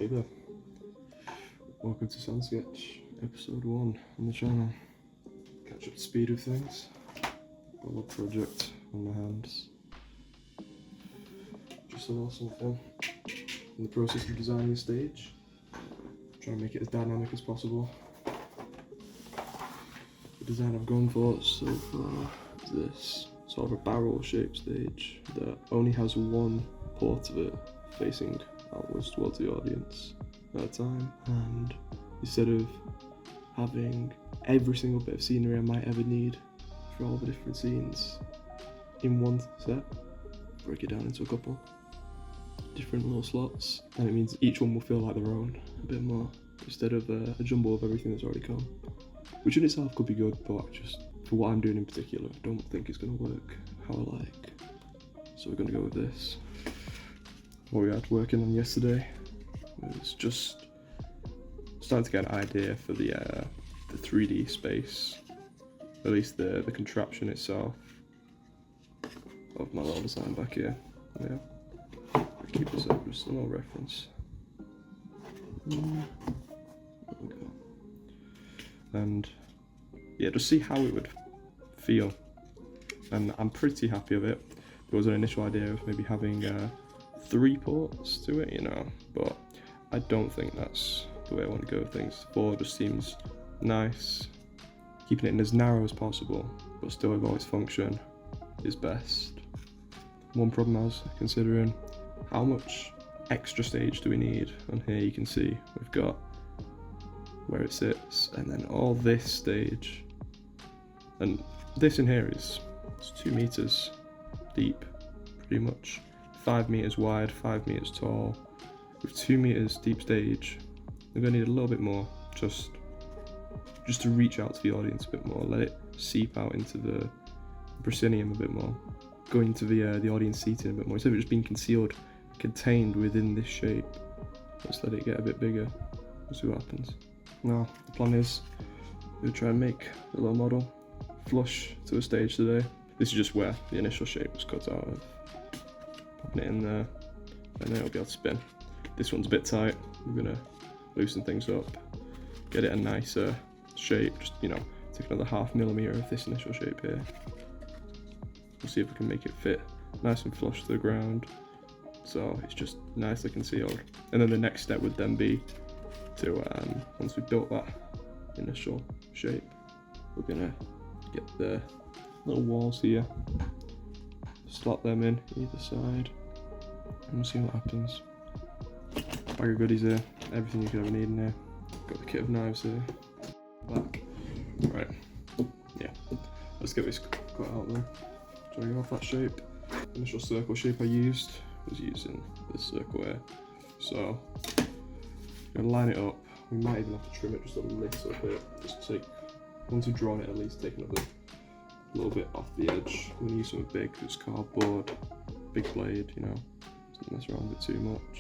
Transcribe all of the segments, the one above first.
there, welcome to SandSketch, episode 1 on the channel. Catch up to speed with things, got a little project on my hands. Just a little something in the process of designing the stage, trying to make it as dynamic as possible. The design I've gone for so far is this sort of a barrel shaped stage that only has one port of it facing outwards towards the audience at a time, and instead of having every single bit of scenery I might ever need for all the different scenes in one set, break it down into a couple different little slots, and it means each one will feel like their own a bit more, instead of a jumble of everything that's already come, which in itself could be good, but just for what I'm doing in particular, I don't think it's going to work how I like. So we're going to go with this. What we had working on yesterday was just starting to get an idea for the 3D space, at least the contraption itself of my little design back here. Yeah, I'll keep this up just a little reference. There we go. And yeah, just see how it would feel. And I'm pretty happy with it. There was an initial idea of maybe having 3 ports to it, you know, but I don't think that's the way I want to go with things. 4 just seems nice. Keeping it in as narrow as possible, but still with all its function is best. One problem I was considering, how much extra stage do we need? And here you can see we've got where it sits, and then all this stage. And this in here is 2 meters deep, pretty much. 5 meters wide, 5 meters tall. With 2 meters deep stage, we're gonna need a little bit more, just to reach out to the audience a bit more, let it seep out into the proscenium a bit more, go into the audience seating a bit more, instead of it just being contained within this shape. Let's let it get a bit bigger, we'll see what happens. Now, the plan is, we'll try and make a little model flush to the stage today. This is just where the initial shape was cut out of. Popping it in there, and then it'll be able to spin. This one's a bit tight, we're gonna loosen things up, get it a nicer shape, just, you know, take another 0.5 millimeter of this initial shape here. We'll see if we can make it fit nice and flush to the ground, so it's just nicely concealed. And then the next step would then be to, once we've built that initial shape, we're gonna get the little walls here, slot them in either side, and we'll see what happens. Bag of goodies here, everything you could ever need in here. Got the kit of knives here, back. Right, yeah, let's get this cut out then. Showing off that shape. The initial circle shape I used was using this circle here. So, I'm gonna line it up. We might even have to trim it just a little bit. Just take, once you've drawn it, at least take another little bit off the edge. I'm gonna use something big, just cardboard, big blade, you know, don't mess around with it too much.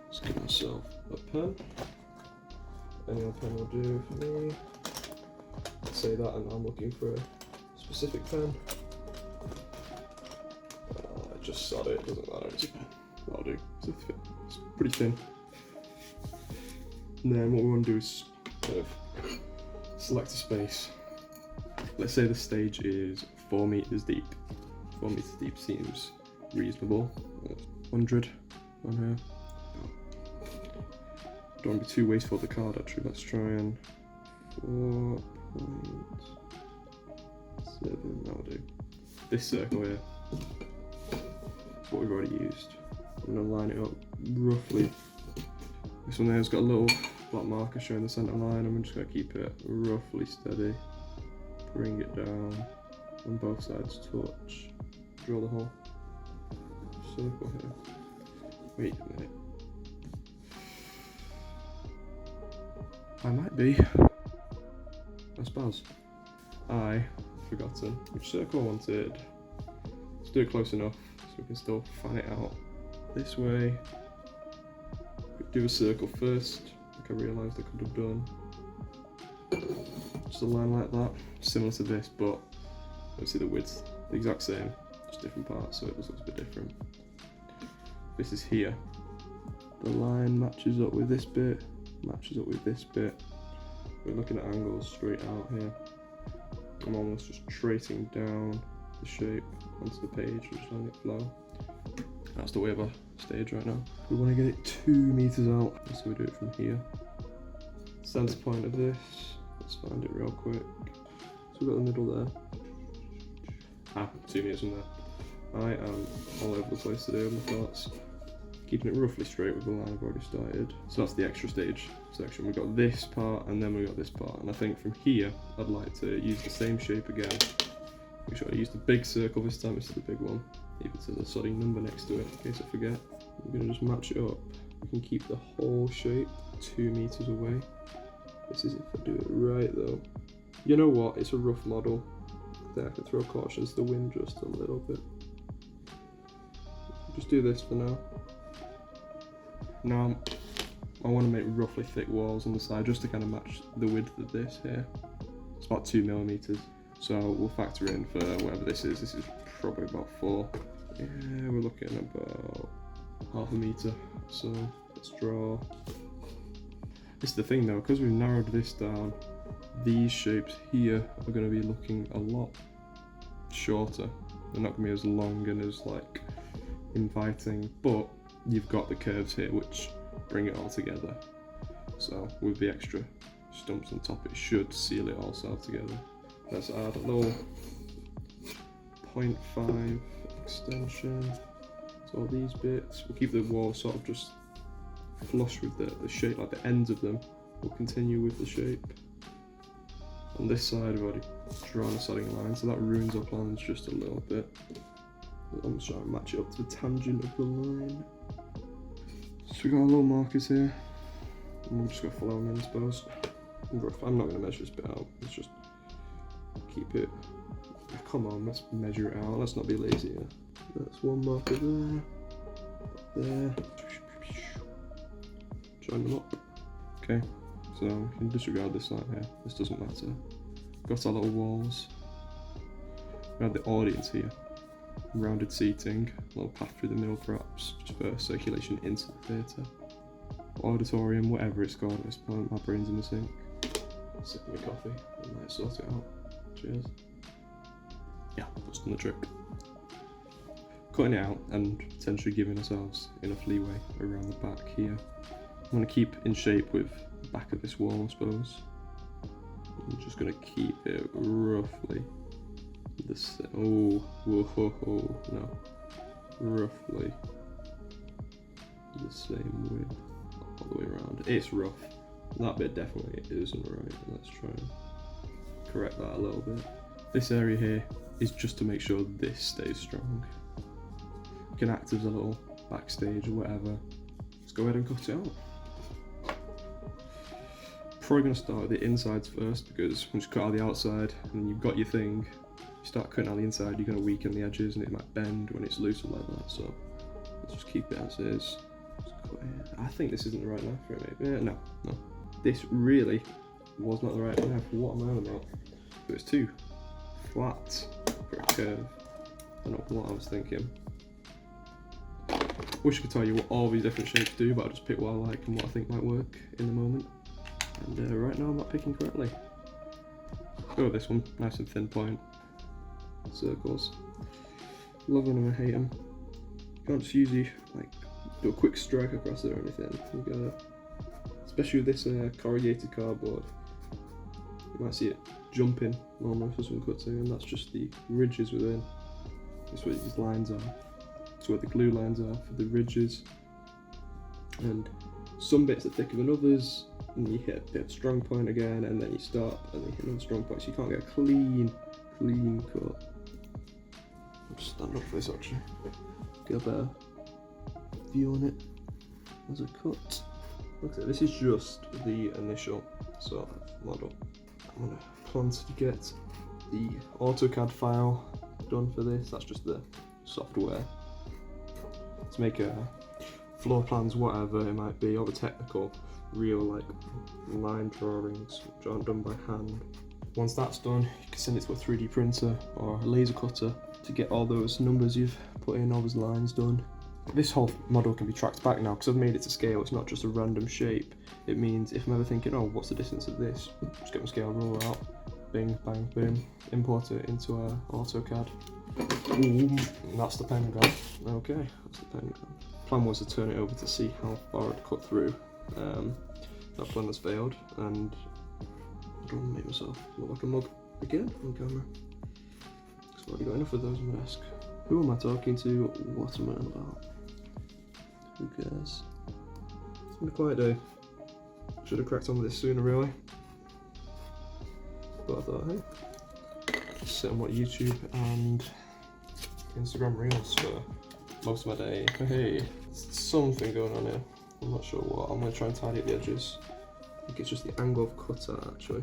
Just give myself a pen. Any old pen will do for me. Let's say that, and I'm looking for a specific pen. I just sod it, doesn't matter, it's a pen. That'll do, it's pretty thin. And then what we want to do is kind of select a space. Let's say the stage is 4 meters deep. 4 meters deep seems reasonable. 100 on here. Don't want to be too wasteful of the card actually. Let's try and 4.7. That'll do. This circle here is what we've already used. I'm going to line it up roughly. This one there has got a little black marker showing the centre line, and I'm just going to keep it roughly steady. Bring it down on both sides, touch, draw the whole circle here. Wait a minute. I might be. I suppose. I've forgotten which circle I wanted. Let's do it close enough so we can still fan it out. This way. Do a circle first, like I realised I could have done. Just a line like that, similar to this, but obviously the width's the exact same, just different parts, so it just looks a bit different. This is here, the line matches up with this bit, matches up with this bit. We're looking at angles straight out here. I'm almost just tracing down the shape onto the page, just letting it flow. That's the way of our stage right now. We want to get it 2 meters out, so we do it from here. Center point of this, let's find it real quick. So we've got the middle there. 2 meters from there. I am all over the place today with my thoughts. Keeping it roughly straight with the line I've already started. So that's the extra stage section. We've got this part and then we've got this part. And I think from here, I'd like to use the same shape again. Make sure I use the big circle this time instead of the big one. Even says a sodding number next to it in case I forget. We're gonna just match it up. We can keep the whole shape 2 meters away. This is if I do it right though. You know what, it's a rough model. There, I can throw caution to the wind just a little bit. Just do this for now. Now, I want to make roughly thick walls on the side just to kind of match the width of this here. It's about 2 millimeters. So we'll factor in for whatever this is. This is probably about 4. Yeah, we're looking at about ½ a meter. So let's draw. This is the thing though, because we've narrowed this down, these shapes here are going to be looking a lot shorter. They're not going to be as long and as like inviting, but you've got the curves here which bring it all together. So with the extra stumps on top, it should seal it all sort of together. Let's add a little 0.5 extension to all these bits. We'll keep the wall sort of just flush with the shape, like the ends of them. We'll continue with the shape. On this side, I've already drawn a sodding line, so that ruins our plans just a little bit. I'm just trying to match it up to the tangent of the line. So we got our little markers here, and we're just going to follow them in, I suppose. I'm not going to measure this bit out, let's just keep it. Come on, let's measure it out, let's not be lazy here. That's one marker there. Join them up. Okay, so we can disregard this line here, this doesn't matter. We've got our little walls. We have the audience here. Rounded seating, a little path through the middle perhaps, just for circulation into the theatre. Auditorium, whatever it's called at this point, my brain's in the sink. Sipping my coffee, I might sort it out. Cheers. Yeah, that's done the trick. Cutting it out and potentially giving ourselves enough leeway around the back here. I'm going to keep in shape with the back of this wall, I suppose. I'm just going to keep it roughly the same. Oh, whoa, no. Roughly the same width all the way around. It's rough. That bit definitely isn't right. Let's try and correct that a little bit. This area here is just to make sure this stays strong. It can act as a little backstage or whatever. Let's go ahead and cut it out. Probably going to start with the insides first, because once you cut out the outside and you've got your thing, you start cutting out the inside, you're going to weaken the edges and it might bend when it's looser like that. So let's just keep it as is. I think this isn't the right knife for it, maybe. No. This really was not the right knife. What am I on about? But it's too flat for a curve. I don't know what I was thinking. Wish I could tell you what all these different shapes do, but I'll just pick what I like and what I think might work in the moment. And right now I'm not picking correctly. Go with this one, nice and thin point. Circles. Love them and I hate them. You can't just usually like do a quick strike across it or anything. You gotta, especially with this corrugated cardboard, you might see it jumping almost as I'm cutting, and that's just the ridges within. That's what these lines are. That's where the glue lines are for the ridges. And some bits are thicker than others, and you hit a bit of strong point again, and then you stop, and then you hit another strong point, so you can't get a clean cut. I'll just stand up for this actually. Get a better view on it as a cut. Okay, this is just the initial sort of model. I'm gonna plan to get the AutoCAD file done for this. That's just the software to make floor plans, whatever it might be, all the technical, real like line drawings which aren't done by hand. Once that's done, you can send it to a 3D printer or a laser cutter to get all those numbers you've put in, all those lines done. This whole model can be tracked back now because I've made it to scale. It's not just a random shape. It means if I'm ever thinking, oh, what's the distance of this? Just get my scale ruler out, bing, bang, boom, import it into AutoCAD. Ooh, and that's the pentagon. Okay, that's the pentagon. Plan was to turn it over to see how far it cut through. That plan has failed, and I don't want to make myself look like a mug again on camera. I've already got enough of those on my desk. Who am I talking to? What am I on about? Who cares? It's been a quiet day. Should have cracked on with this sooner, really. But I thought, hey, just sit and watch YouTube and Instagram Reels for most of my day. Hey, something going on here. I'm not sure what. I'm going to try and tidy up the edges. I think it's just the angle of cutter, actually.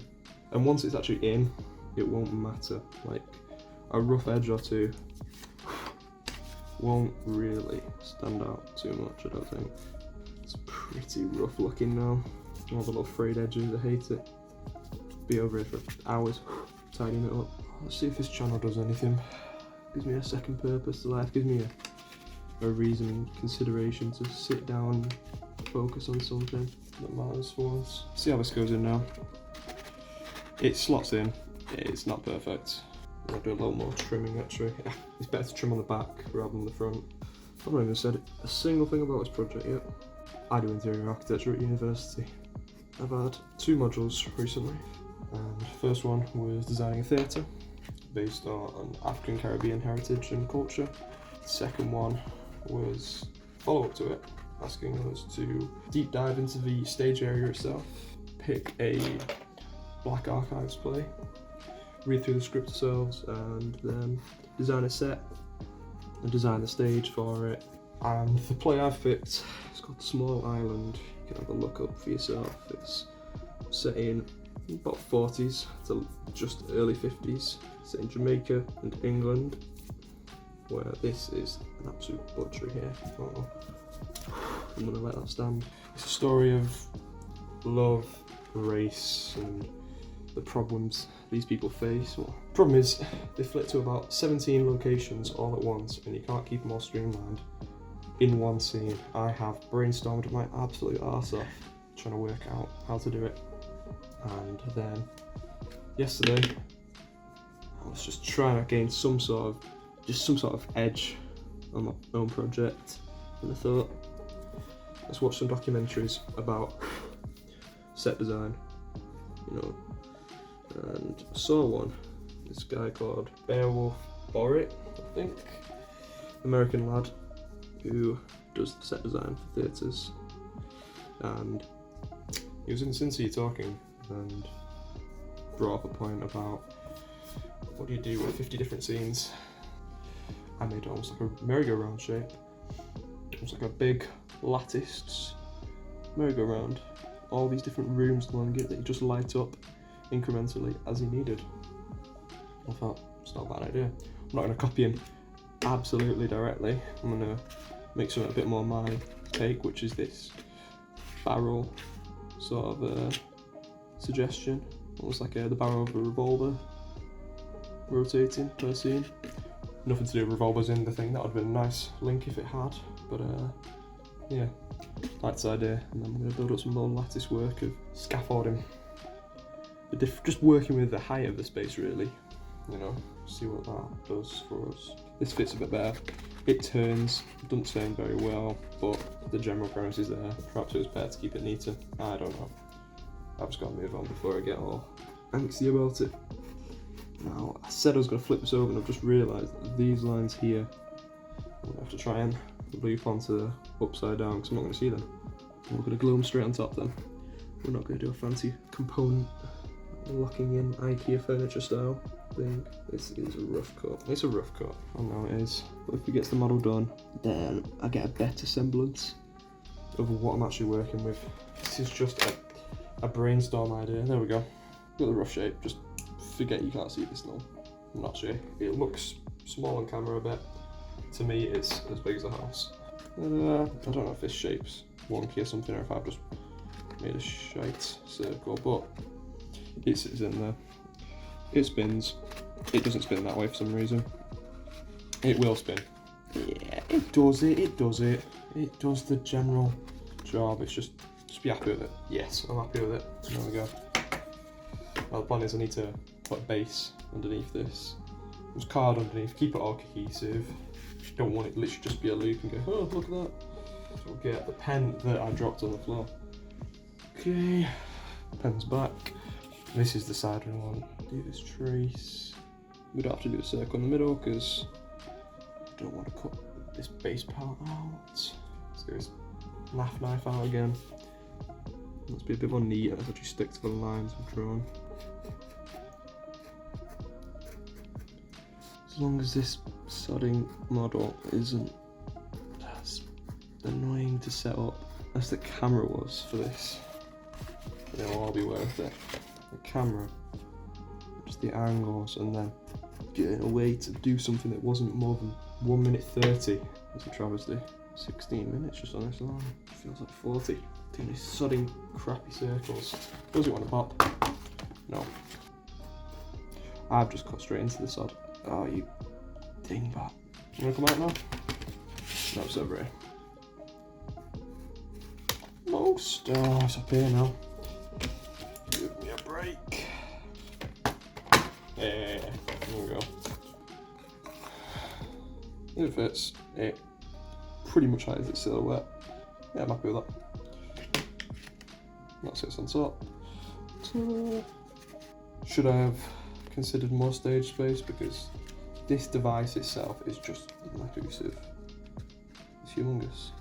And once it's actually in, it won't matter. Like, a rough edge or two won't really stand out too much, I don't think. It's pretty rough looking now. All the little frayed edges, I hate it. Be over here for hours tidying it up. Let's see if this channel does anything. Gives me a second purpose to life, gives me a reason and consideration to sit down and focus on something that matters for once. See how this goes in now. It slots in, it's not perfect. I'll do a little more trimming actually. It's better to trim on the back rather than the front. I've not even said a single thing about this project yet. I do interior architecture at university. I've had 2 modules recently. The first one was designing a theatre based on African Caribbean heritage and culture. The second one was follow up to it, asking us to deep dive into the stage area itself, pick a Black Archives play, read through the script ourselves, and then design a set and design the stage for it. And the play I've picked, it's called Small Island. You can have a look up for yourself. It's set in about 40s to just early 50s. Set in Jamaica and England, where this is an absolute butchery here. Oh, I'm gonna let that stand. It's a story of love, race, and the problems these people face. Well, problem is, they flit to about 17 locations all at once, and you can't keep them all streamlined in one scene. I have brainstormed my absolute arse off trying to work out how to do it, and then yesterday I was just trying to gain some sort of edge on my own project, and I thought, let's watch some documentaries about set design, you know. And I saw one, this guy called Beowulf Borrit, I think, American lad who does set design for theatres, and he was in Sanity talking and brought up a point about what do you do with 50 different scenes. I made almost like a merry-go-round shape, almost like a big latticed merry-go-round, all these different rooms along it that you just light up incrementally as he needed. I thought, it's not a bad idea. I'm not going to copy him absolutely directly. I'm going to make something a bit more my take, which is this barrel sort of suggestion. Almost like the barrel of a revolver rotating per scene. Nothing to do with revolvers in the thing, that would have been a nice link if it had, but yeah, that's the idea. And then I'm going to build up some more lattice work of scaffolding. Just working with the height of the space really, you know, see what that does for us. This fits a bit better. It turns, doesn't turn very well, but the general premise is there. Perhaps it was better to keep it neater, I don't know. I've just got to move on before I get all angsty about it. Now, I said I was going to flip this over and I've just realised that these lines here, I'm going to have to try and loop onto the upside down because I'm not going to see them. We're going to glue them straight on top then. We're not going to do a fancy component locking in IKEA furniture style thing. This is a rough cut. It's a rough cut, I know it is. But if it gets the model done, then I get a better semblance of what I'm actually working with. This is just a brainstorm idea. There we go. Got the rough shape. Just forget you can't see this now. I'm not sure. It looks small on camera a bit. To me, it's as big as a house. And, I don't know if this shape's wonky or something, or if I've just made a shite circle, but it sits in there. It spins. It doesn't spin that way for some reason. It will spin. Yeah, It does it. It does the general job. It's just be happy with it. Yes, I'm happy with it. There we go. Well, the plan is I need to put a base underneath this. There's card underneath. Keep it all cohesive. Don't want it to literally just be a loop and go, oh, look at that. So we'll get the pen that I dropped on the floor. Okay, pen's back. This is the side we want. Do this trace. We don't have to do a circle in the middle because I don't want to cut this base part out. Let's get this laugh knife out again. Let's be a bit more neat and let's actually stick to the lines we've drawn. As long as this sodding model isn't as annoying to set up as the camera was for this, then it'll all be worth it. The camera, just the angles, and then getting a way to do something that wasn't more than 1 minute 30 was a travesty. 16 minutes just on this line. Feels like 40. Doing these sodding crappy circles. Does it want to pop? No. I've just cut straight into the sod. Oh, you dingbat. You wanna come out now? No, it's over here. Most. Oh, it's up here now. Give me a break. Yeah, there we go. It fits. It pretty much hides its silhouette. Yeah, I'm happy with that. That sits on top. So, should I have considered more stage space, because this device itself is just massive. It's humongous.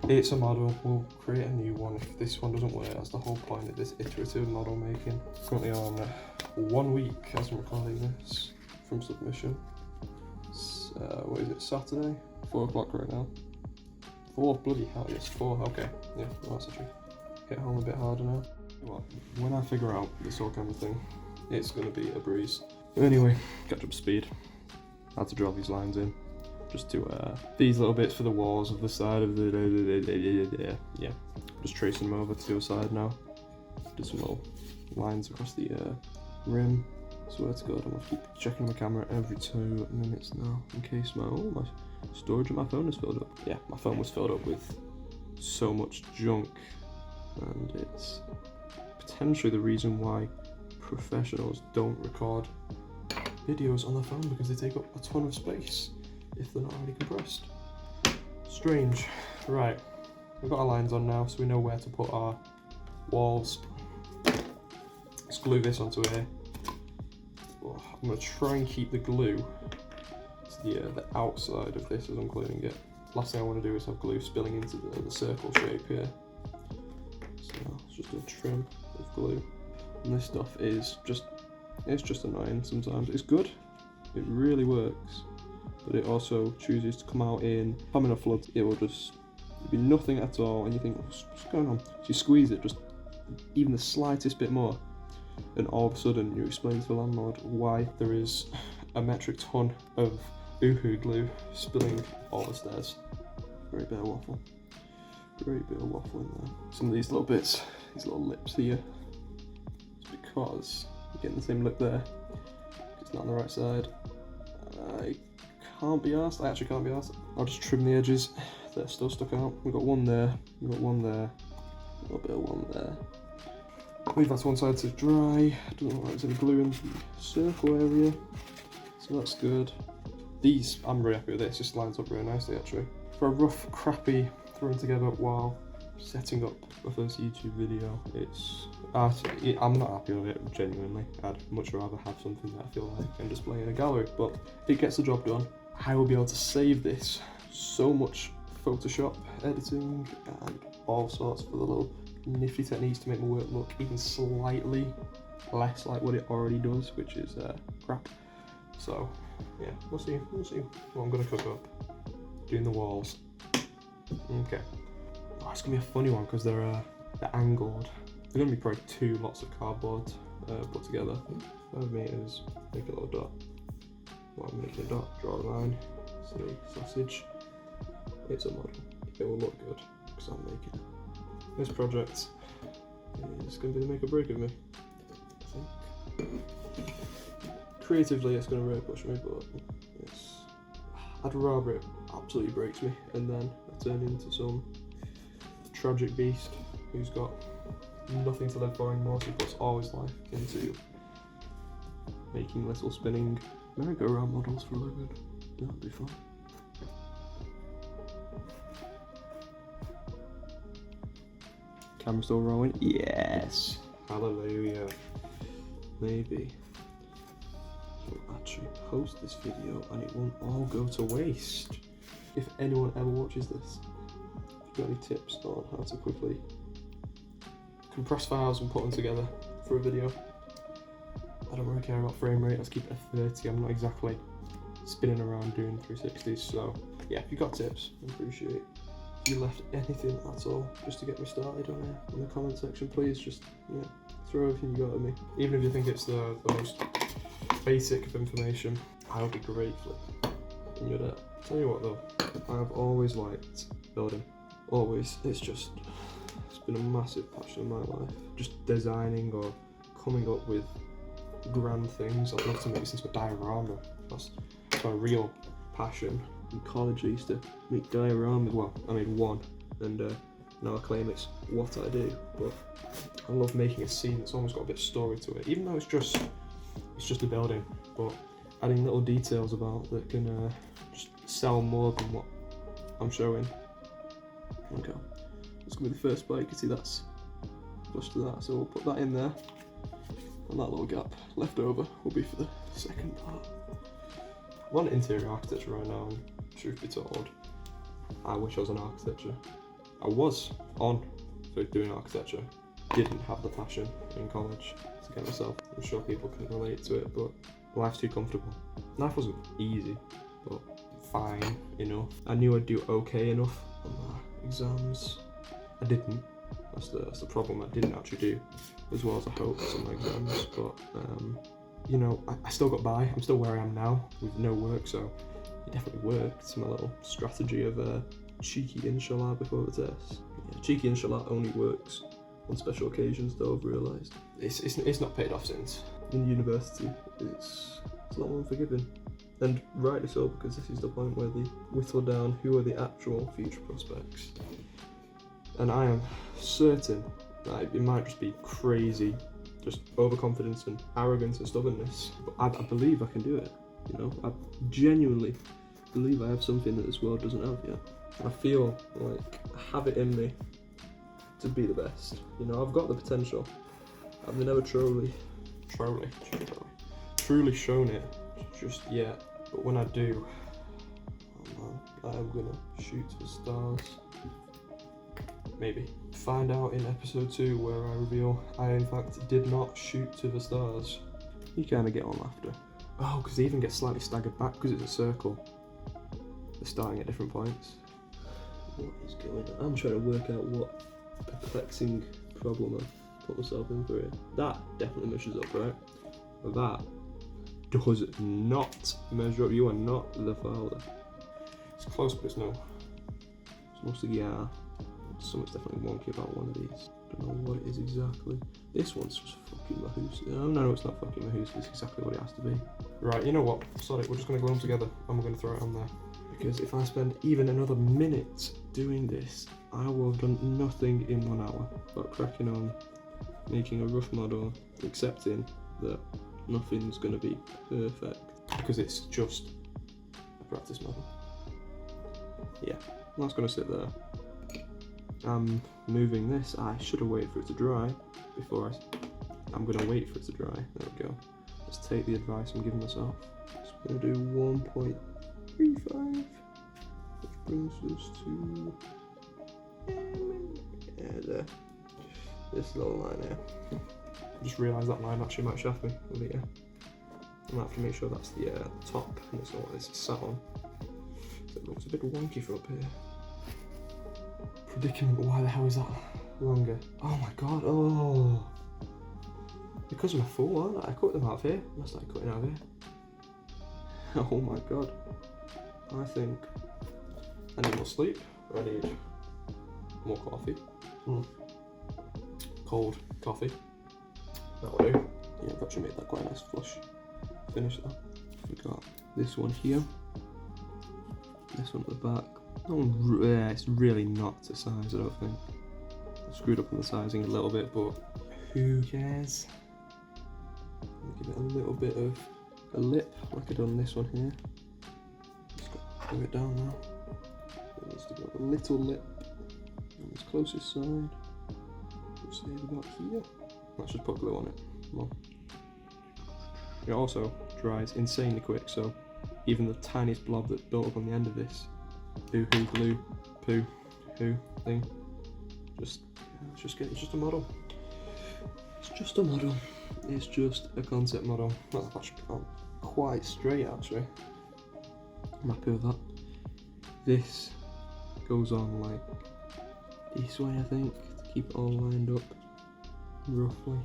It's a model, we'll create a new one if this one doesn't work. That's the whole point of this iterative model making. Currently on 1 week as I'm recording this from submission. What is it, Saturday? 4 o'clock right now. 4, bloody hell, yes, 4, okay. Yeah, well, that's actually hit home a bit harder now. Well, when I figure out this whole camera thing, it's going to be a breeze. Anyway, catch up speed. I had to draw these lines in, just to these little bits for the walls of the side of the yeah. Just tracing them over to the other side now. Do some little lines across the rim. Swear to God, I'm gonna keep checking my camera every 2 minutes now in case my storage of my phone is filled up. Yeah, my phone was filled up with so much junk, and it's potentially the reason why professionals don't record videos on their phone, because they take up a ton of space if they're not already compressed. Strange. Right, we've got our lines on now, so we know where to put our walls. Let's glue this onto here. I'm going to try and keep the glue to the outside of this as I'm gluing it. Last thing I want to do is have glue spilling into the circle shape here. So let's just do a trim of glue. And this stuff is it's just annoying sometimes. It's good, it really works, but it also chooses to come out in, if I'm in a flood, it will just be nothing at all, and you think, what's going on? So you squeeze it just even the slightest bit more, and all of a sudden you explain to the landlord why there is a metric ton of Uhu glue spilling all the stairs. Great bit of waffle. Great bit of waffle in there. Some of these little bits, these little lips here, it's because you're getting the same lip there. It's not on the right side. I can't be arsed. I actually can't be arsed. I'll just trim the edges. They're still stuck out. We've got one there. We've got one there. A little bit of one there. Leave that to one side to dry. Doesn't look like there's any glue in the circle area, so that's good. These, I'm very happy with this. This lines up really nicely actually. For a rough, crappy thrown together while setting up my first YouTube video, I'm not happy with it, genuinely. I'd much rather have something that I feel like I can display in a gallery, but it gets the job done. I will be able to save this so much Photoshop editing and all sorts for the little nifty techniques to make my work look even slightly less like what it already does, which is crap. So yeah, we'll see what I'm gonna cook up. Doing the walls. Okay. Oh, it's gonna be a funny one because they're angled. They're gonna be probably 2 lots of cardboard put together. 5 meters. Make a little dot. Well, I'm making a dot. Draw a line. Silly sausage. It's a model. It will look good because I'm making it. This project is going to be the make or break of me, I think. Creatively, it's going to really push me, but I'd rather it absolutely breaks me, and then I turn into some tragic beast who's got nothing to live for anymore, so he puts all his life into making little spinning merry-go-round models for a living. That'd be fun. Camera still rolling? Yes! Hallelujah. Maybe he'll actually post this video and it won't all go to waste. If anyone ever watches this, if you've got any tips on how to quickly compress files and put them together for a video. I don't really care about frame rate, let's keep it at 30. I'm not exactly spinning around doing 360s, so yeah, if you've got tips, I appreciate it. If you left anything at all just to get me started on it in the comment section, please just throw everything you got at me. Even if you think it's the most basic of information, I'll be grateful in your debt. Tell you what though, I've always liked building. Always. It's been a massive passion of my life. Just designing or coming up with grand things. I'd love to make this into a diorama. That's my real passion. In college I used to make dioramas. Well, I made one, and now I claim it's what I do. But I love making a scene that's almost got a bit of story to it, even though it's just a building. But adding little details about that can just sell more than what I'm showing. Okay, it's gonna be the first part. You can see that's flush to that, so we'll put that in there. And that little gap left over will be for the second part. I'm on interior architecture right now, and truth be told, I wish I was on architecture. I was on for doing architecture. Didn't have the passion in college to get myself. I'm sure people can relate to it, but life's too comfortable. Life wasn't easy, but fine enough. I knew I'd do okay enough on my exams. I didn't. That's the problem. I didn't actually do as well as I hoped on my exams, but you know, I still got by. I'm still where I am now with no work, so it definitely worked. It's my little strategy of cheeky inshallah before the test. Yeah, cheeky inshallah only works on special occasions, though. I've realised it's not paid off since. In university, it's a lot more unforgiving, and rightly so, because this is the point where they whittle down who are the actual future prospects. And I am certain that it might just be crazy, just overconfidence and arrogance and stubbornness, but I believe I can do it. You know, I genuinely believe I have something that this world doesn't have yet. I feel like I have it in me to be the best. You know, I've got the potential. I've never truly shown it just yet, but when I do, oh man, I am gonna shoot for stars. Maybe. Find out in episode 2 where I reveal I in fact did not shoot to the stars. You kind of get on after. Oh, because they even get slightly staggered back because it's a circle. They're starting at different points. What is going on? I'm trying to work out what perplexing problem I've put myself in for here. That definitely measures up, right? But that does not measure up. You are not the father. It's close, but it's no. It's mostly, yeah. Something's definitely wonky about one of these. Don't know what it is exactly. This one's just fucking Mahoos. No, it's not fucking Mahoos. It's exactly what it has to be. Right, you know what? Sorry, we're just going to glue them together and we're going to throw it on there. Because if I spend even another minute doing this, I will have done nothing in 1 hour. But cracking on, making a rough model, accepting that nothing's going to be perfect. Because it's just a practice model. Yeah, that's going to sit there. I'm moving this. I should have waited for it to dry before I'm going to wait for it to dry. There we go. Let's take the advice I'm giving myself. So I'm going to do 1.35, which brings us to there. This little line here. I just realised that line actually might shaft me over here. I might have to make sure that's the top and it's not what this is sat on. So it looks a bit wonky from up here. Predicament, why the hell is that longer? Oh my god, oh! Because I'm a fool, aren't I? I cut them out of here. I must start cutting out of here. Oh my god. I think I need more sleep. I need more coffee. Cold coffee. That'll do. Yeah, I've actually made that quite a nice flush finish though. We got this one here. This one at the back. It's really not to size, I don't think. I screwed up on the sizing a little bit, but who cares? Give it a little bit of a lip, like I done on this one here. Just got to bring it down now. It needs to go a little lip on this closest side. We'll say about here. Let's just put glue on it. Come on. It also dries insanely quick, so even the tiniest blob that's built up on the end of this boo-hoo glue, poo-hoo thing, it's just a model. It's just a model. It's just a concept model. That's actually quite straight, actually. I'm happy with that. This goes on like this way, I think, to keep it all lined up, roughly.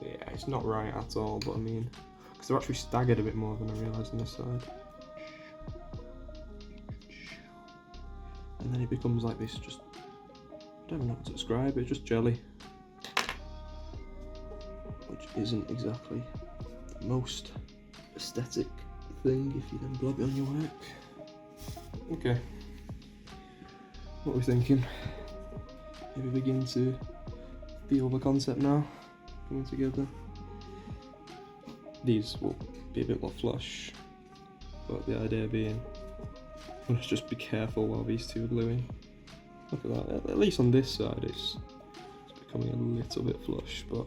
Yeah, it's not right at all, but I mean, because they're actually staggered a bit more than I realised on this side. And then it becomes like this, just, I don't know how to describe it, just jelly. Which isn't exactly the most aesthetic thing if you then blob it on your work. Okay, what are we thinking? Maybe begin to feel the concept now coming together. These will be a bit more flush, but the idea being, let's just be careful while these two are gluing. Look at that, at least on this side it's becoming a little bit flush, but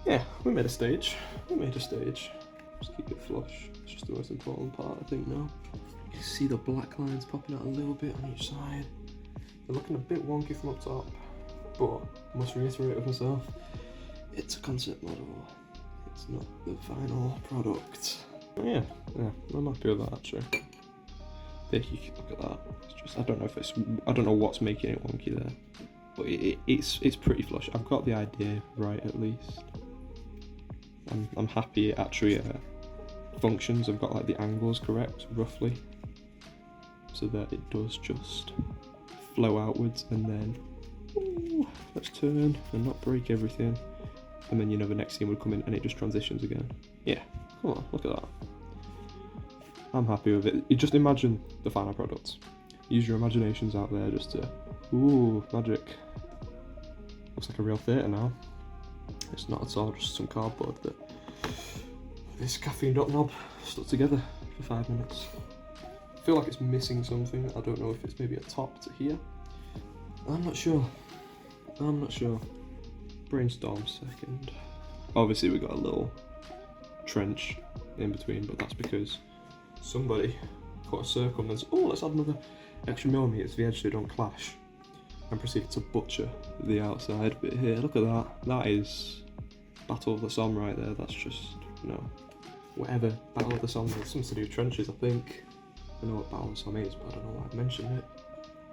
yeah, we made a stage. Just keep it flush. It's just the most important part, I think, now. You can see the black lines popping out a little bit on each side. They're looking a bit wonky from up top, but I must reiterate with myself, it's a concept model. It's not the final product. Yeah, I'm happy with that, actually. There, you can look at that. It's just, I don't know what's making it wonky there, but it's pretty flush. I've got the idea right, at least. I'm happy it actually functions. I've got like the angles correct, roughly, so that it does just flow outwards, and then let's turn and not break everything, and then, you know, the next scene would come in and it just transitions again. Yeah, come on, look at that. I'm happy with it. You just imagine the final product. Use your imaginations out there just to, ooh, magic. Looks like a real theatre now. It's not at all just some cardboard that this caffeined up knob stuck together for 5 minutes. I feel like it's missing something. I don't know if it's maybe a top to here. I'm not sure. Brainstorm second. Obviously we got a little trench in between, but that's because somebody cut a circle and then said, oh, let's add another extra millimetres to the edge so they don't clash, and proceeded to butcher the outside bit here. Look at that. That is Battle of the Somme right there. That's just, you know, whatever Battle of the Somme is. Something to do with trenches, I think. I know what Battle of the Somme is, but I don't know why I mentioned it.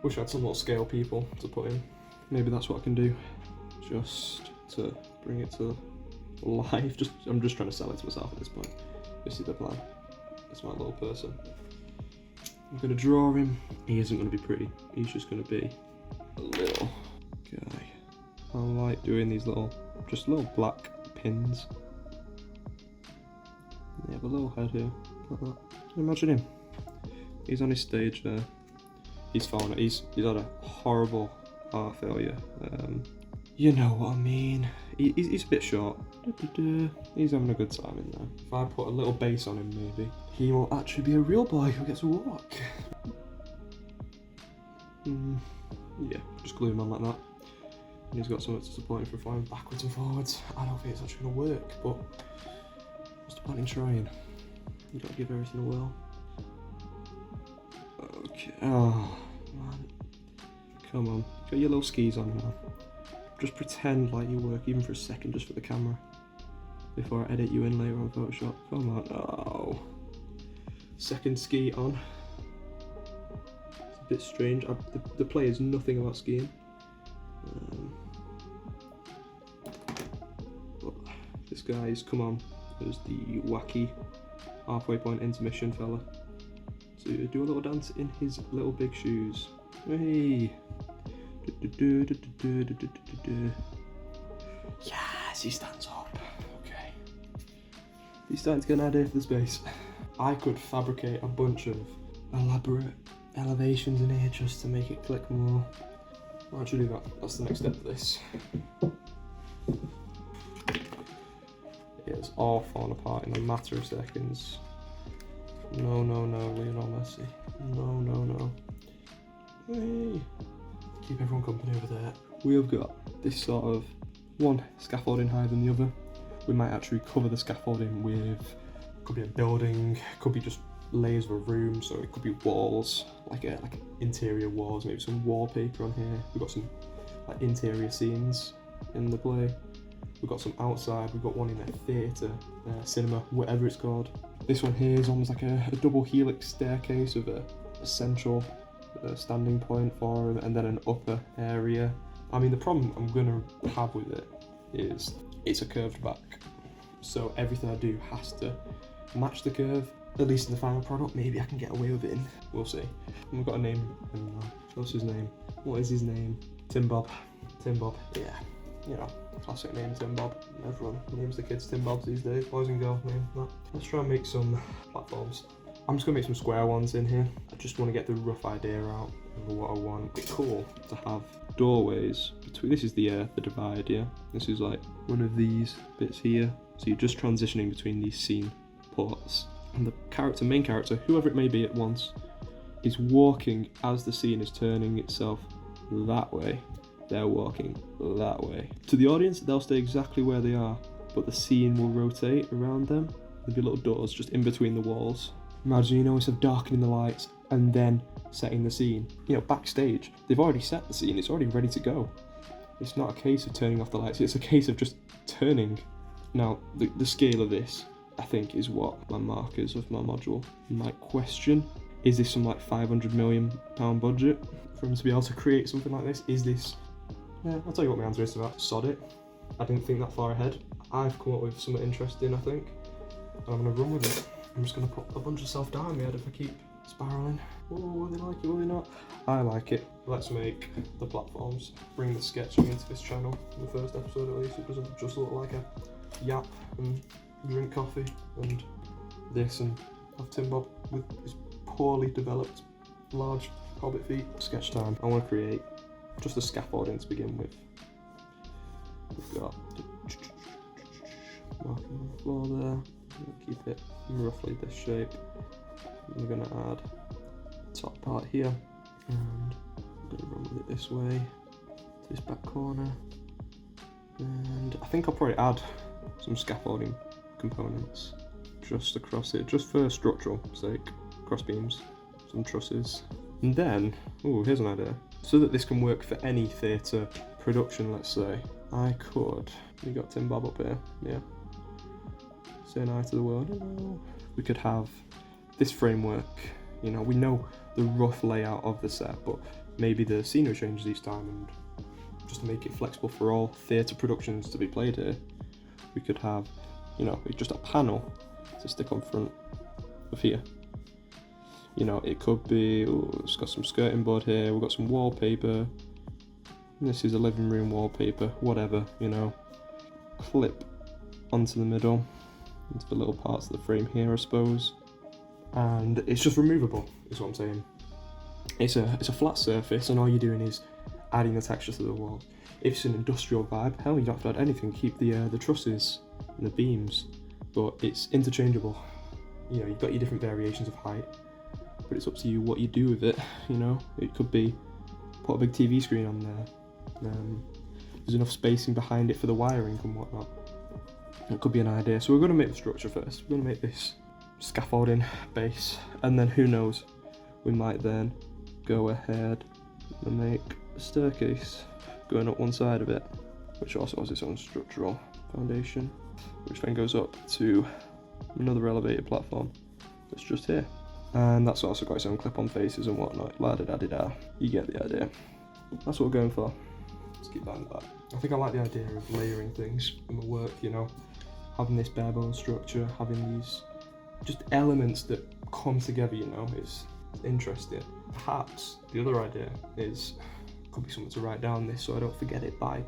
Wish I had some little scale people to put in. Maybe that's what I can do, just to bring it to life. I'm just trying to sell it to myself at this point. This is the plan. That's my little person. I'm gonna draw him. He isn't gonna be pretty. He's just gonna be a little guy. I like doing these little black pins. They have a little head here, like that. Imagine him. He's on his stage there. He's fallen. He's had a horrible heart failure. You know what I mean. He's a bit short. He's having a good time in there. If I put a little bass on him, maybe he will actually be a real boy who gets to walk. Yeah, just glue him on like that. And he's got something to support him from flying backwards and forwards. I don't think it's actually going to work, but what's the point in trying? You gotta give everything a whirl. Okay. Oh, man. Come on. Get your little skis on now. Just pretend like you work, even for a second, just for the camera, before I edit you in later on Photoshop. Come on. Oh. Second ski on. It's a bit strange. The play is nothing about skiing. But this guy's come on as the wacky halfway point intermission fella to do a little dance in his little big shoes. Hey. Yes, he stands up. Okay. He's starting to get an idea for the space. I could fabricate a bunch of elaborate elevations in here just to make it click more. I'll actually do that. That's the next step of this. It's all falling apart in a matter of seconds. No, Lionel Messi. No. Hey. Keep everyone company over there. We have got this sort of one scaffolding higher than the other. We might actually cover the scaffolding with, could be a building, could be just layers of a room, so it could be walls, like interior walls, maybe some wallpaper on here. We've got some like interior scenes in the play. We've got some outside, we've got one in a theatre, cinema, whatever it's called. This one here is almost like a double helix staircase with a central standing point for it, and then an upper area. I mean, the problem I'm going to have with it is it's a curved back, so everything I do has to match the curve, at least in the final product. Maybe I can get away with it we'll see. And we've got a name. What's his name? What is his name? Tim Bob, yeah. You know, classic name, Tim Bob. Everyone names the kids Tim Bobs these days, boys and girls name that. Let's try and make some platforms. I'm just gonna make some square ones in here. I just want to get the rough idea out of what I want. It's cool to have doorways between. This is the divide, yeah. This is like one of these bits here. So you're just transitioning between these scene ports. And the main character, whoever it may be at once, is walking as the scene is turning itself that way. They're walking that way. To the audience, they'll stay exactly where they are, but the scene will rotate around them. There'll be little doors just in between the walls. Imagine, instead of darkening the lights and then setting the scene. Backstage, they've already set the scene, it's already ready to go. It's not a case of turning off the lights, it's a case of just turning. Now, the scale of this, I think, is what my markers of my module might question. Is this some like £500 million budget for him to be able to create something like this? Is this... Yeah, I'll tell you what my answer is to that. Sod it. I didn't think that far ahead. I've come up with something interesting, I think, and I'm going to run with it. I'm just going to put a bunch of self-doubt in my head if I keep spiralling. Oh, will they like it, will they not? I like it. Let's make the platforms. Bring the sketching into this channel in the first episode at least. It doesn't just look like a yap and drink coffee and this and have Tim Bob with his poorly developed large hobbit feet. Sketch time. I want to create just a scaffolding to begin with. We've got marking on the floor there. Keep it roughly this shape. We're going to add the top part here, and I'm going to run with it this way to this back corner. And I think I'll probably add some scaffolding components just across it, just for structural sake. Cross beams, some trusses, and then, here's an idea. So that this can work for any theatre production, let's say, I could. We got Tim Bob up here, yeah. Saying hi to the world. Hello. We could have this framework. We know the rough layout of the set, but maybe the scenery changes each time, and just to make it flexible for all theatre productions to be played here, we could have, just a panel to stick on front of here. It could be, it's got some skirting board here, we've got some wallpaper, this is a living room wallpaper, whatever, clip onto the middle, into the little parts of the frame here, I suppose. And it's just removable, is what I'm saying. It's a flat surface, and all you're doing is adding the texture to the walls. If it's an industrial vibe, hell, you don't have to add anything, keep the trusses and the beams, but it's interchangeable. You've got your different variations of height, but it's up to you what you do with it. It could be put a big TV screen on there. There's enough spacing behind it for the wiring and whatnot. It could be an idea. So we're going to make the structure first. We're going to make this scaffolding base, and then who knows, we might then go ahead and make a staircase going up one side of it, which also has its own structural foundation, which then goes up to another elevated platform that's just here. And that's also got its own clip-on faces and whatnot, la-da-da-da-da. You get the idea. That's what we're going for. Let's keep that in the back. I think I like the idea of layering things in the work, having this bare bone structure, having these just elements that come together, is interesting. Perhaps the other idea could be something to write down this so I don't forget it by,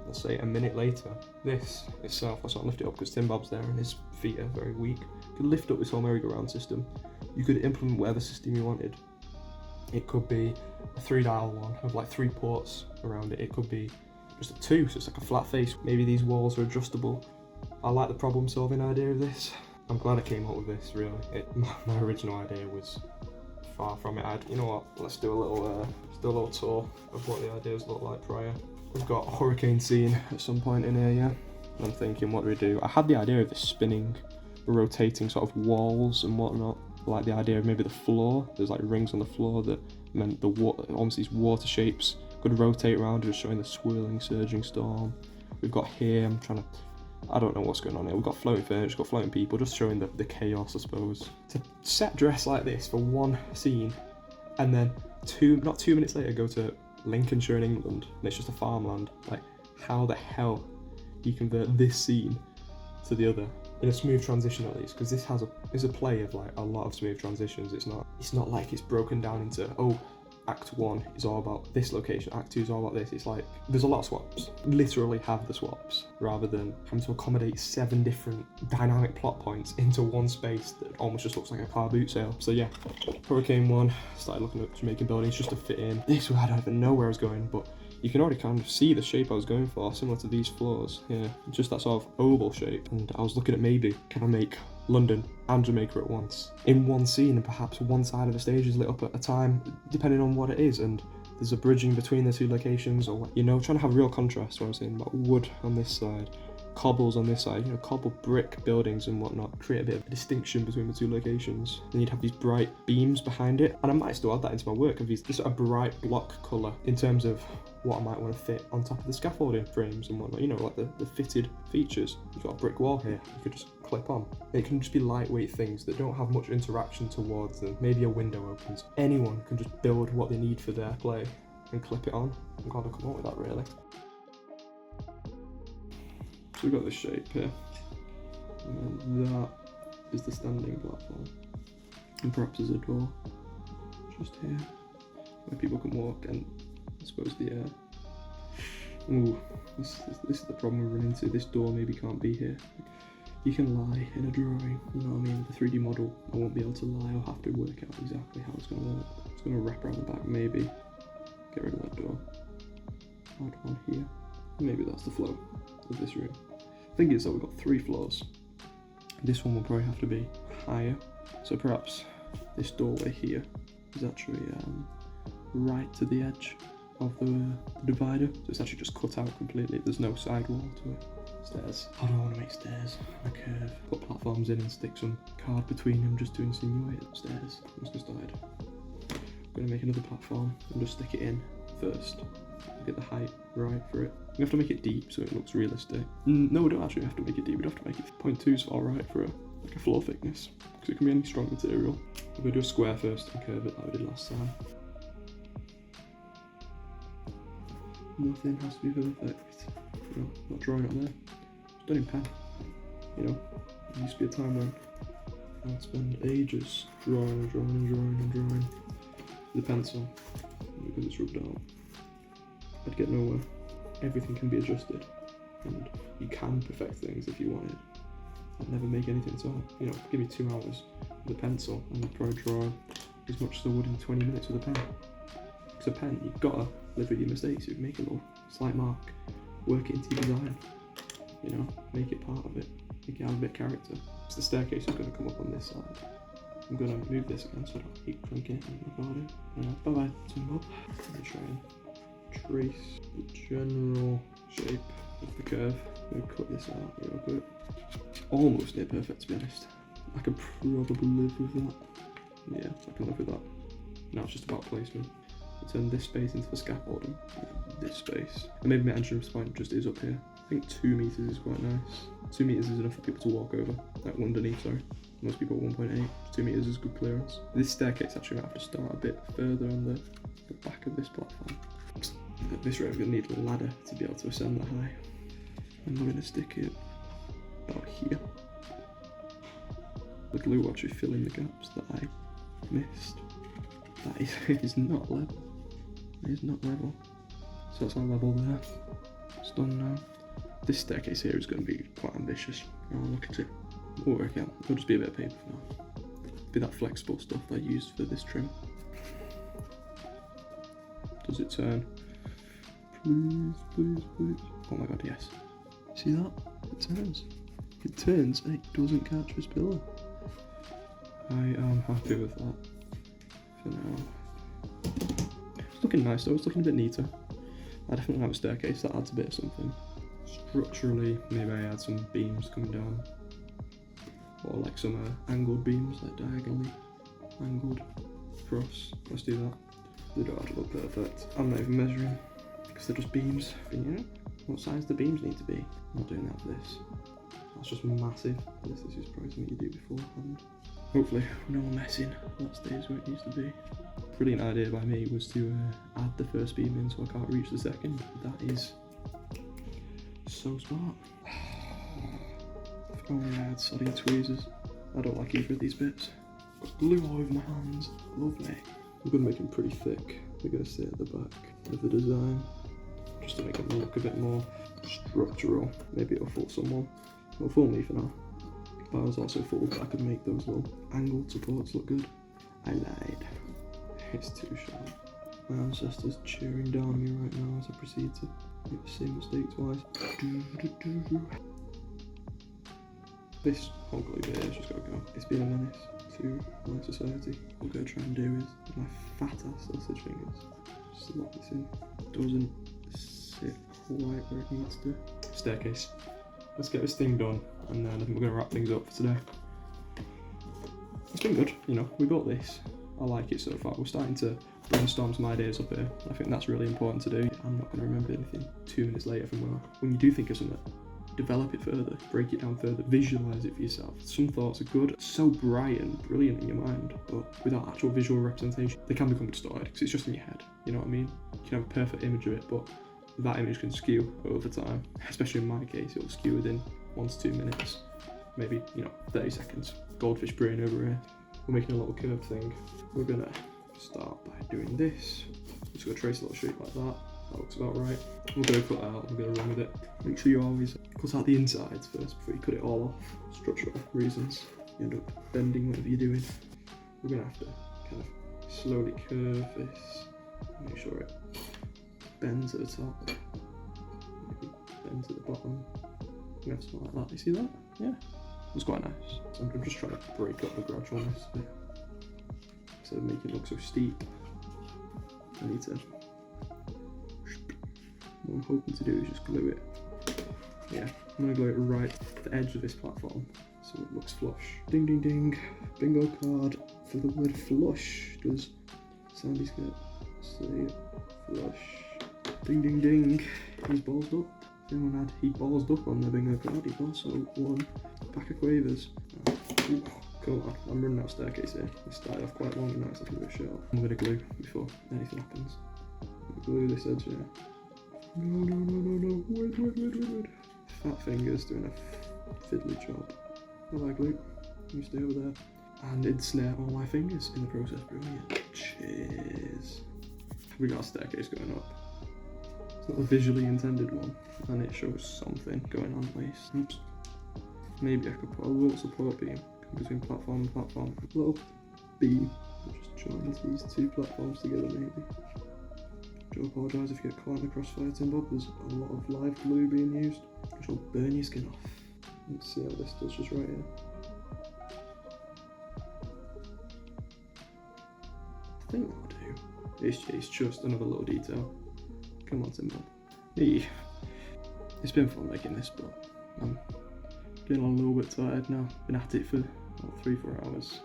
let's say, a minute later. This itself, I sort of lift it up because Tim Bob's there and his feet are very weak. could lift up this whole merry-go-round system. You could implement whatever system you wanted. It could be a 3-dial one of like 3 ports around it. It could be just a 2, so it's like a flat face. Maybe these walls are adjustable. I like the problem-solving idea of this. I'm glad I came up with this, really. My original idea was far from it. You know what? Let's do a little tour of what the ideas look like prior. We've got a hurricane scene at some point in here, yeah. And I'm thinking, what do we do? I had the idea of this spinning, rotating sort of walls and whatnot. Like the idea of maybe the floor. There's like rings on the floor that meant the almost these water shapes could rotate around, just showing the swirling, surging storm. We've got here. I don't know what's going on here. We've got floating furniture, got floating people, just showing the chaos, I suppose. To set dress like this for one scene, and then not 2 minutes later go to Lincolnshire in England, and it's just a farmland. Like, how the hell do you convert this scene to the other in a smooth transition, at least? Because this is a play of like a lot of smooth transitions. It's not like it's broken down into, oh, Act 1 is all about this location, Act 2 is all about this. It's like there's a lot of swaps. Literally have the swaps, rather than having to accommodate 7 different dynamic plot points into one space that almost just looks like a car boot sale. So yeah, Hurricane 1, started looking at Jamaican buildings just to fit in. This I don't even know where I was going, but you can already kind of see the shape I was going for, similar to these floors here. Just that sort of oval shape. And I was looking at maybe, can I make London and Jamaica at once in one scene, and perhaps one side of the stage is lit up at a time, depending on what it is, and there's a bridging between the 2 locations, or, you know, trying to have real contrast. What I'm saying about wood on this side, cobbles on this side, you know, cobble brick buildings and whatnot, create a bit of a distinction between the 2 locations. Then you'd have these bright beams behind it, and I might still add that into my work of these, just a bright block colour in terms of what I might want to fit on top of the scaffolding frames and whatnot, you know, like the fitted features. You've got a brick wall here, you could just clip on. It can just be lightweight things that don't have much interaction towards them. Maybe a window opens. Anyone can just build what they need for their play and clip it on. I'm glad I come up with that, really. So we've got this shape here, and then that is the standing platform, and perhaps there's a door just here where people can walk, and I suppose the ooh, this is the problem we run into. This door maybe can't be here. You can lie in a drawing, you know what I mean? The 3D model, I won't be able to lie. I'll have to work out exactly how it's going to work. It's going to wrap around the back, maybe. Get rid of that door. Add one here. Maybe that's the flow of this room. The thing is that we've got 3 floors. This one will probably have to be higher. So perhaps this doorway here is actually right to the edge of the divider. So it's actually just cut out completely. There's no side wall to it. Stairs. I don't want to make stairs. A curve. Put platforms in and stick some card between them just to insinuate stairs. Let's just decide. I'm going to make another platform and just stick it in first. Get the height right for it. We have to make it deep so it looks realistic. No, we don't actually have to make it deep. We'd have to make it 0.2's alright for like a floor thickness, because it can be any strong material. We're going to do a square first and curve it like we did last time. Nothing has to be perfect. You know, not drawing it there. It's done in pen. You know, there used to be a time when I'd spend ages drawing with a pencil, because it's rubbed out. I'd get nowhere. Everything can be adjusted, and you can perfect things if you wanted. I'd never make anything at all. You know, give me 2 hours with a pencil and I'd probably draw as much as I would in 20 minutes with a pen. Because a pen, you've got to live with your mistakes. You make a little slight mark, work it into your design. You know, make it part of it, make it have a bit of character. So the staircase is going to come up on this side. I'm going to move this again so I don't keep clinking it in the body. Bye-bye, Timbo. I'm going to try and trace the general shape of the curve. I'm going to cut this out real quick. Almost near perfect, to be honest. I could probably live with that. Yeah, I can live with that. Now it's just about placement. I'll turn this space into the scaffolding, this space. And maybe my entrance point just is up here. I think 2 meters is quite nice. 2 meters is enough for people to walk over, like underneath, sorry. Most people at 1.8, 2 meters is good clearance. This staircase actually might have to start a bit further on the back of this platform. At this rate, I'm going to need a ladder to be able to ascend that high. And I'm going to stick it about here. The glue will actually fill in the gaps that I missed. That is not level. It is not level. So that's our level there. It's done now. This staircase here is going to be quite ambitious. Oh, look at it. we'll work out. It'll just be a bit of paper for now. Be that flexible stuff that I used for this trim. Does it turn? Please, please, please. Oh my god, yes. See that? It turns. It turns and it doesn't catch this pillar. I am happy with that for now. It's looking nice though, it's looking a bit neater. I definitely have a staircase, that adds a bit of something. Structurally, maybe I add some beams coming down. Or like some angled beams, like diagonally angled across. Let's do that. They don't have to look perfect. I'm not even measuring because they're just beams. But, you know, what size the beams need to be. I'm not doing that for this. That's just massive. This is probably something you do beforehand. Hopefully, no more messing. That stays where it needs to be. Brilliant idea by me was to add the first beam in so I can't reach the second. That is so smart. If only I had solid tweezers. I don't like either of these bits. Got glue all over my hands. Lovely. I'm going to make them pretty thick. They're going to sit at the back of the design. Just to make them look a bit more structural. Maybe it'll fool someone. It'll fool me for now. But I was also fooled that I could make those little angled supports look good. I lied. It's too sharp. My ancestors cheering down on me right now as I proceed to make the same mistake twice. This whole glue bit is just gotta go. It's been a menace to my society. What I'm gonna try and do is, with my fat ass sausage fingers, just lock this in. Doesn't sit quite where it needs to. Staircase. Let's get this thing done, and then I think we're gonna wrap things up for today. It's been good, you know, we got this. I like it so far. We're starting to brainstorm some ideas up here. I think that's really important to do. I'm not gonna remember anything 2 minutes later from now. When you do think of something, develop it further, break it down further, visualize it for yourself. Some thoughts are good, so bright and brilliant in your mind, but without actual visual representation, they can become distorted because it's just in your head. You know what I mean? You can have a perfect image of it, but that image can skew over time. Especially in my case, it'll skew within 1 to 2 minutes, maybe 30 seconds. Goldfish brain over here. We're making a little curve thing. We're gonna start by doing this. Just gonna trace a little shape like that. That looks about right. We're gonna cut that out, we're gonna run with it. Make sure you always cut out the insides first before you cut it all off. Structural reasons. You end up bending whatever you're doing. We're gonna have to kind of slowly curve this. Make sure it bends at the top. Maybe bends at the bottom. We have something like that. You see that? Yeah. It's quite nice. So I'm just trying to break up the gradualness a bit. Instead of making it look so steep, I need to. What I'm hoping to do is just glue it. Yeah, I'm gonna glue it right at the edge of this platform so it looks flush. Ding ding ding. Bingo card for the word flush. Does SandSketch say flush? Ding ding ding. He's ballsed up. If anyone had he ballsed up on the bingo card, he also won a pack of quavers. Ooh, come on, I'm running out of staircase here. It started off quite long and now it's looking a bit short. I'm gonna glue before anything happens. Glue this edge here. No. Wait. Fat fingers doing a fiddly job. Hello, glue. You stay over there. And ensnare all my fingers in the process. Brilliant. Cheers. We got a staircase going up. It's not a visually intended one, and it shows something going on at least. Oops. Maybe I could put a little support beam between platform and platform. A little beam that just joins these 2 platforms together, maybe. Do apologise if you get caught in the crossfire, Tim Bob. There's a lot of live glue being used, which will burn your skin off. Let's see how this does just right here. I think that'll do. It's just another little detail. Come on, Tim Bob. Hey. It's been fun making this, but I'm getting a little bit tired now. Been at it for about 3-4 hours.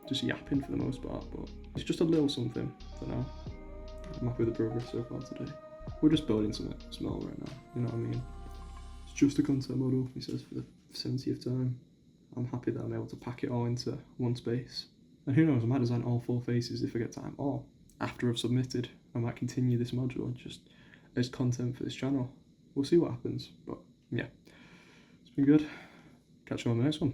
Just yapping for the most part, but it's just a little something for now. I'm happy with the progress so far today. We're just building something small right now, you know what I mean? It's just a concept model, he says, for the 70th time. I'm happy that I'm able to pack it all into one space. And who knows, I might design all 4 faces if I get time, or after I've submitted, I might continue this module just as content for this channel. We'll see what happens, but yeah, it's been good. Catch you on the next one.